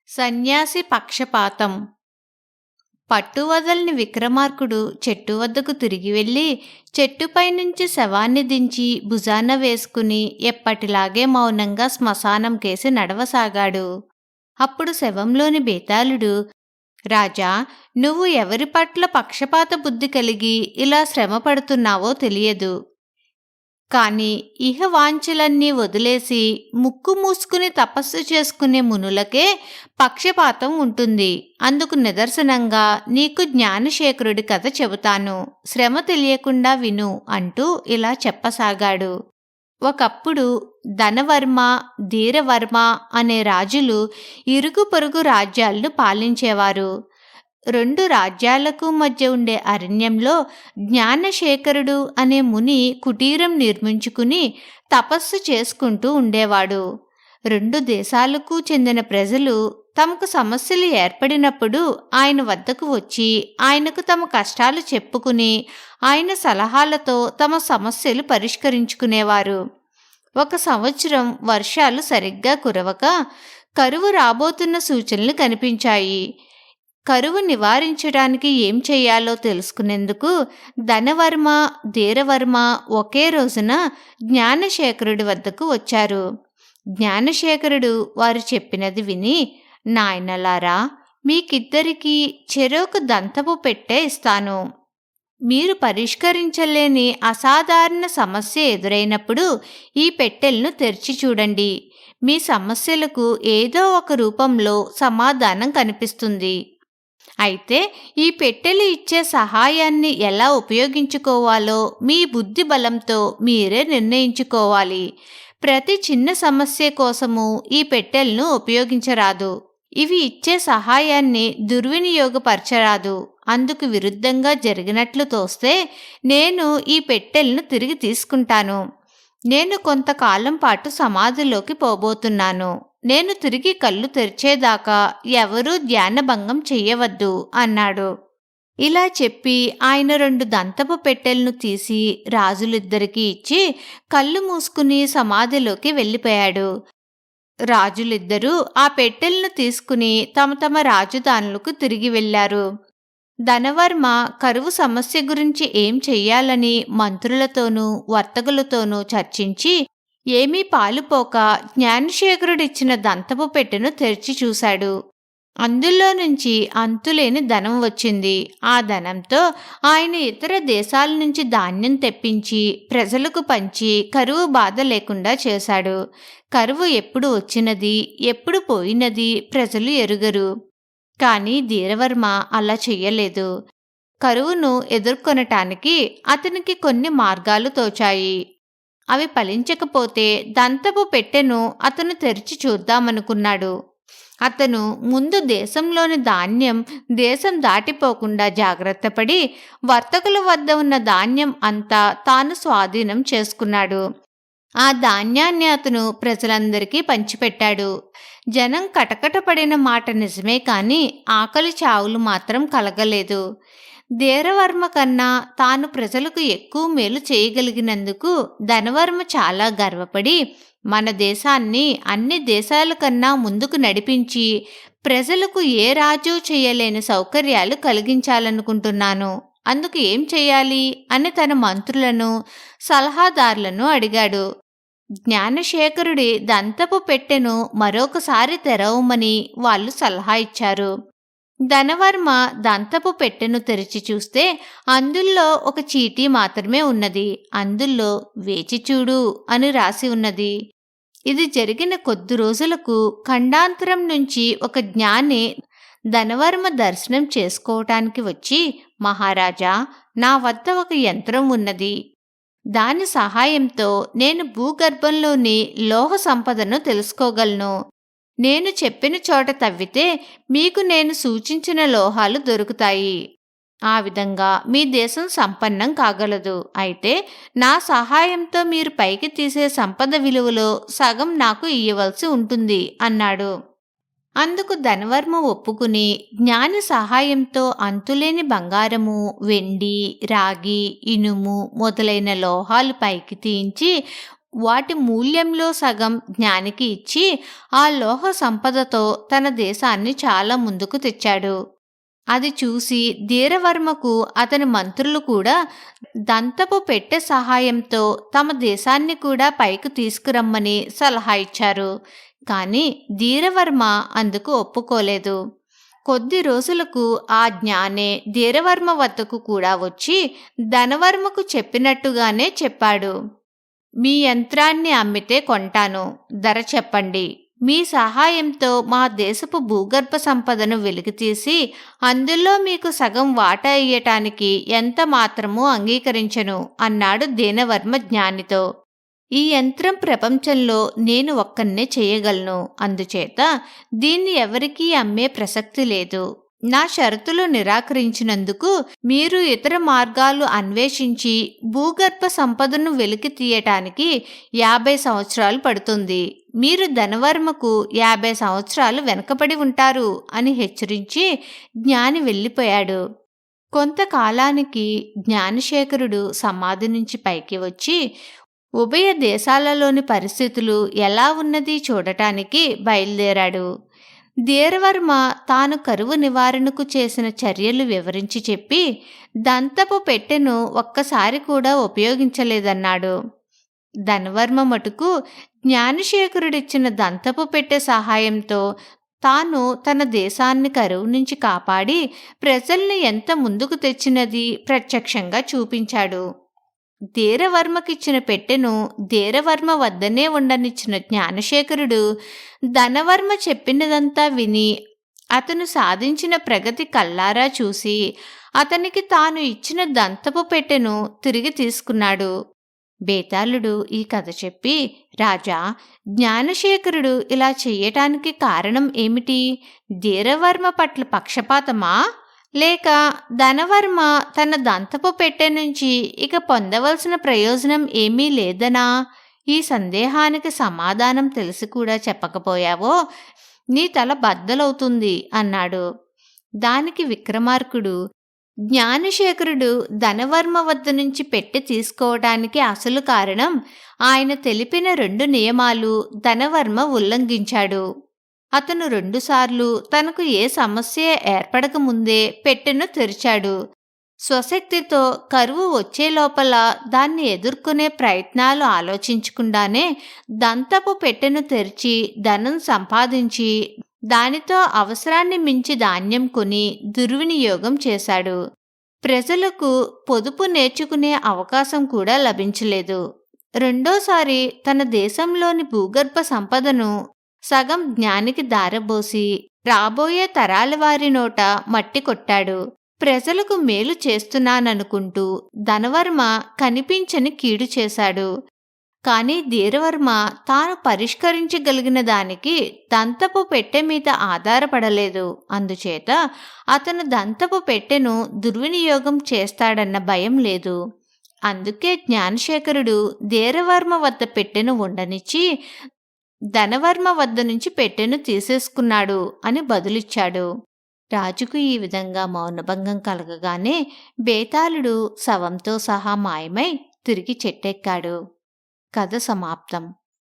సన్యాసి పక్షపాతం. పట్టువదలని విక్రమార్కుడు చెట్టు వద్దకు తిరిగి వెళ్ళి చెట్టుపైనుంచి శవాన్ని దించి భుజాన వేసుకుని ఎప్పటిలాగే మౌనంగా శ్మశానం కేసి నడవసాగాడు. అప్పుడు శవంలోని బేతాళుడు, రాజా, నువ్వు ఎవరి పట్ల పక్షపాత బుద్ధి కలిగి ఇలా శ్రమ పడుతున్నావో తెలియదు. కాని ఇహవాంఛలన్నీ వదిలేసి ముక్కు మూసుకుని తపస్సు చేసుకునే మునులకే పక్షపాతం ఉంటుంది. అందుకు నిదర్శనంగా నీకు జ్ఞానశేఖరుడి కథ చెబుతాను, శ్రమ తెలియకుండా విను అంటూ ఇలా చెప్పసాగాడు. ఒకప్పుడు ధనవర్మ, ధీరవర్మ అనే రాజులు ఇరుగు పొరుగు రాజ్యాలను పాలించేవారు. రెండు రాజ్యాలకు మధ్య ఉండే అరణ్యంలో జ్ఞానశేఖరుడు అనే ముని కుటీరం నిర్మించుకుని తపస్సు చేసుకుంటూ ఉండేవాడు. రెండు దేశాలకు చెందిన ప్రజలు తమకు సమస్యలు ఏర్పడినప్పుడు ఆయన వద్దకు వచ్చి ఆయనకు తమ కష్టాలు చెప్పుకుని ఆయన సలహాలతో తమ సమస్యలు పరిష్కరించుకునేవారు. ఒక సంవత్సరం వర్షాలు సరిగ్గా కురవక కరువు రాబోతున్న సూచనలు కనిపించాయి. కరువు నివారించడానికి ఏం చెయ్యాలో తెలుసుకునేందుకు ధనవర్మ, ధీరవర్మ ఒకే రోజున జ్ఞానశేఖరుడి వద్దకు వచ్చారు. జ్ఞానశేఖరుడు వారు చెప్పినది విని, నాయనలారా, మీకిద్దరికీ చెరొక దంతపు పెట్టె ఇస్తాను. మీరు పరిష్కరించలేని అసాధారణ సమస్య ఎదురైనప్పుడు ఈ పెట్టెలను తెరిచి చూడండి. మీ సమస్యలకు ఏదో ఒక రూపంలో సమాధానం కనిపిస్తుంది. అయితే ఈ పెట్టెలు ఇచ్చే సహాయాన్ని ఎలా ఉపయోగించుకోవాలో మీ బుద్ధి బలంతో మీరే నిర్ణయించుకోవాలి. ప్రతి చిన్న సమస్య కోసము ఈ పెట్టెలను ఉపయోగించరాదు. ఇవి ఇచ్చే సహాయాన్ని దుర్వినియోగపరచరాదు. అందుకు విరుద్ధంగా జరిగినట్లు తోస్తే నేను ఈ పెట్టెలను తిరిగి తీసుకుంటాను. నేను కొంతకాలం పాటు సమాధిలోకి పోబోతున్నాను. నేను తిరిగి కళ్ళు తెరిచేదాకా ఎవరూ ధ్యానభంగం చెయ్యవద్దు అన్నాడు. ఇలా చెప్పి ఆయన రెండు దంతపు పెట్టెలను తీసి రాజులిద్దరికీ ఇచ్చి కళ్ళు మూసుకుని సమాధిలోకి వెళ్ళిపోయాడు. రాజులిద్దరూ ఆ పెట్టెలను తీసుకుని తమ తమ రాజధానులకు తిరిగి వెళ్లారు. ధనవర్మ కరువు సమస్య గురించి ఏం చెయ్యాలని మంత్రులతోనూ వర్తకులతోనూ చర్చించి ఏమీ పాలుపోక జ్ఞానశేఖరుడిచ్చిన దంతపు పెట్టెను తెరిచి చూశాడు. అందులో నుంచి అంతులేని ధనం వచ్చింది. ఆ ధనంతో ఆయన ఇతర దేశాల నుంచి ధాన్యం తెప్పించి ప్రజలకు పంచి కరువు బాధ లేకుండా చేశాడు. కరువు ఎప్పుడు వచ్చినది, ఎప్పుడు పోయినది ప్రజలు ఎరుగరు. కానీ ధీరవర్మ అలా చెయ్యలేదు. కరువును ఎదుర్కొనటానికి అతనికి కొన్ని మార్గాలు తోచాయి. అవి ఫలించకపోతే దంతపు పెట్టెను అతను తెరిచి చూద్దామనుకున్నాడు. అతను ముందు దేశంలోని ధాన్యం దేశం దాటిపోకుండా జాగ్రత్తపడి వర్తకుల వద్ద ఉన్న ధాన్యం అంతా తాను స్వాధీనం చేసుకున్నాడు. ఆ ధాన్యాన్ని అతను ప్రజలందరికీ పంచిపెట్టాడు. జనం కటకటపడిన మాట నిజమే కాని ఆకలి చావులు మాత్రం కలగలేదు. ధీరవర్మ కన్నా తాను ప్రజలకు ఎక్కువ మేలు చేయగలిగినందుకు ధనవర్మ చాలా గర్వపడి మన దేశాన్ని అన్ని దేశాల కన్నా ముందుకు నడిపించి ప్రజలకు ఏ రాజు చేయలేని సౌకర్యాలు కలిగించాలనుకుంటున్నాను. అందుకు ఏం చెయ్యాలి అని తన మంత్రులను సలహాదారులను అడిగాడు. జ్ఞానశేఖరుడి దంతపు పెట్టెను మరొకసారి తెరవమని వాళ్ళు సలహా ఇచ్చారు. ధనవర్మ దంతపు పెట్టెను తెరిచి చూస్తే అందులో ఒక చీటీ మాత్రమే ఉన్నది. అందులో వేచి చూడు అని రాసి ఉన్నది. ఇది జరిగిన కొద్ది రోజులకు ఖండాంతరం నుంచి ఒక జ్ఞాని ధనవర్మ దర్శనం చేసుకోవటానికి వచ్చి, మహారాజా, నా వద్ద ఒక యంత్రం ఉన్నది. దాని సహాయంతో నేను భూగర్భంలోని లోహ సంపదను తెలుసుకోగలను. నేను చెప్పిన చోట తవ్వితే మీకు నేను సూచించిన లోహాలు దొరుకుతాయి. ఆ విధంగా మీ దేశం సంపన్నం కాగలదు. అయితే నా సహాయంతో మీరు పైకి తీసే సంపద విలువలో సగం నాకు ఇయ్యవలసి ఉంటుంది అన్నాడు. అందుకు ధనవర్మ ఒప్పుకుని జ్ఞాని సహాయంతో అంతులేని బంగారము, వెండి, రాగి, ఇనుము మొదలైన లోహాలు పైకి తీయించి వాటి మూల్యంలో సగం జ్ఞానికి ఇచ్చి ఆ లోహ సంపదతో తన దేశాన్ని చాలా ముందుకు తెచ్చాడు. అది చూసి ధీరవర్మకు అతని మంత్రులు కూడా దంతపు పెట్టె సహాయంతో తమ దేశాన్ని కూడా పైకి తీసుకురమ్మని సలహా ఇచ్చారు. కానీ ధీరవర్మ అందుకు ఒప్పుకోలేదు. కొద్ది రోజులకు ఆ జ్ఞానే ధీరవర్మ వద్దకు కూడా వచ్చి ధనవర్మకు చెప్పినట్టుగానే చెప్పాడు. మీ యంత్రాన్ని అమ్మితే కొంటాను, ధర చెప్పండి. మీ సహాయంతో మా దేశపు భూగర్భ సంపదను వెలికితీసి అందులో మీకు సగం వాటా ఇయ్యటానికి ఎంత మాత్రమూ అంగీకరించను అన్నాడు దీనవర్మ జ్ఞానితో. ఈ యంత్రం ప్రపంచంలో నేను ఒక్కన్నే చేయగలను, అందుచేత దీన్ని ఎవరికీ అమ్మే ప్రసక్తి లేదు. నా షరతులు నిరాకరించినందుకు మీరు ఇతర మార్గాలు అన్వేషించి భూగర్భ సంపదను వెలికి తీయటానికి 50 సంవత్సరాలు పడుతుంది. మీరు ధనవర్మకు 50 సంవత్సరాలు వెనకబడి ఉంటారు అని హెచ్చరించి జ్ఞాని వెళ్ళిపోయాడు. కొంతకాలానికి జ్ఞానశేఖరుడు సమాధి నుంచి పైకి వచ్చి ఉభయ దేశాలలోని పరిస్థితులు ఎలా ఉన్నది చూడటానికి బయలుదేరాడు. ధీరవర్మ తాను కరువు నివారణకు చేసిన చర్యలు వివరించి చెప్పి దంతపు పెట్టెను ఒక్కసారి కూడా ఉపయోగించలేదన్నాడు. ధనవర్మ మటుకు జ్ఞానశేఖరుడిచ్చిన దంతపు పెట్టె సహాయంతో తాను తన దేశాన్ని కరువు నుంచి కాపాడి ప్రజల్ని ఎంత ముందుకు తెచ్చినది ప్రత్యక్షంగా చూపించాడు. ధీరవర్మకిచ్చిన పెట్టెను ధీరవర్మ వద్దనే ఉండనిచ్చిన జ్ఞానశేఖరుడు ధనవర్మ చెప్పినదంతా విని అతను సాధించిన ప్రగతి కల్లారా చూసి అతనికి తాను ఇచ్చిన దంతపు పెట్టెను తిరిగి తీసుకున్నాడు. బేతాళుడు ఈ కథ చెప్పి, రాజా, జ్ఞానశేఖరుడు ఇలా చెయ్యటానికి కారణం ఏమిటి? ధీరవర్మ పట్ల పక్షపాతమా, లేక ధనవర్మ తన దంతపు పెట్టె నుంచి ఇక పొందవలసిన ప్రయోజనం ఏమీ లేదనా? ఈ సందేహానికి సమాధానం తెలిసి కూడా చెప్పకపోయావో నీ తల బద్దలవుతుంది అన్నాడు. దానికి విక్రమార్కుడు, జ్ఞానశేఖరుడు ధనవర్మ వద్ద నుంచి పెట్టె తీసుకోవడానికి అసలు కారణం ఆయన తెలిపిన 2 నియమాలు ధనవర్మ ఉల్లంఘించాడు. అతను 2 సార్లు తనకు ఏ సమస్య ఏర్పడకముందే పెట్టెను తెరిచాడు. స్వశక్తితో కరువు వచ్చే లోపల దాన్ని ఎదుర్కొనే ప్రయత్నాలు ఆలోచించకుండానే దంతపు పెట్టెను తెరిచి ధనం సంపాదించి దానితో అవసరాన్ని మించి ధాన్యం కొని దుర్వినియోగం చేశాడు. ప్రజలకు పొదుపు నేర్చుకునే అవకాశం కూడా లభించలేదు. రెండోసారి తన దేశంలోని భూగర్భ సంపదను సగం జ్ఞానికి దారబోసి రాబోయే తరాల వారి నోట మట్టి కొట్టాడు. ప్రజలకు మేలు చేస్తున్నాననుకుంటూ ధనవర్మ కనిపించని కీడు చేశాడు. కాని ధీరవర్మ తాను పరిష్కరించగలిగిన దానికి దంతపు పెట్టె మీద ఆధారపడలేదు. అందుచేత అతను దంతపు పెట్టెను దుర్వినియోగం చేస్తాడన్న భయం లేదు. అందుకే జ్ఞానశేఖరుడు ధీరవర్మ వద్ద పెట్టెను ఉండనిచ్చి ధనవర్మ వద్ద నుంచి పెట్టెను తీసేసుకున్నాడు అని బదులిచ్చాడు. రాజుకు ఈ విధంగా మౌనభంగం కలగగానే బేతాళుడు శవంతో సహా మాయమై తిరిగి చెట్టెక్కాడు. కథ సమాప్తం.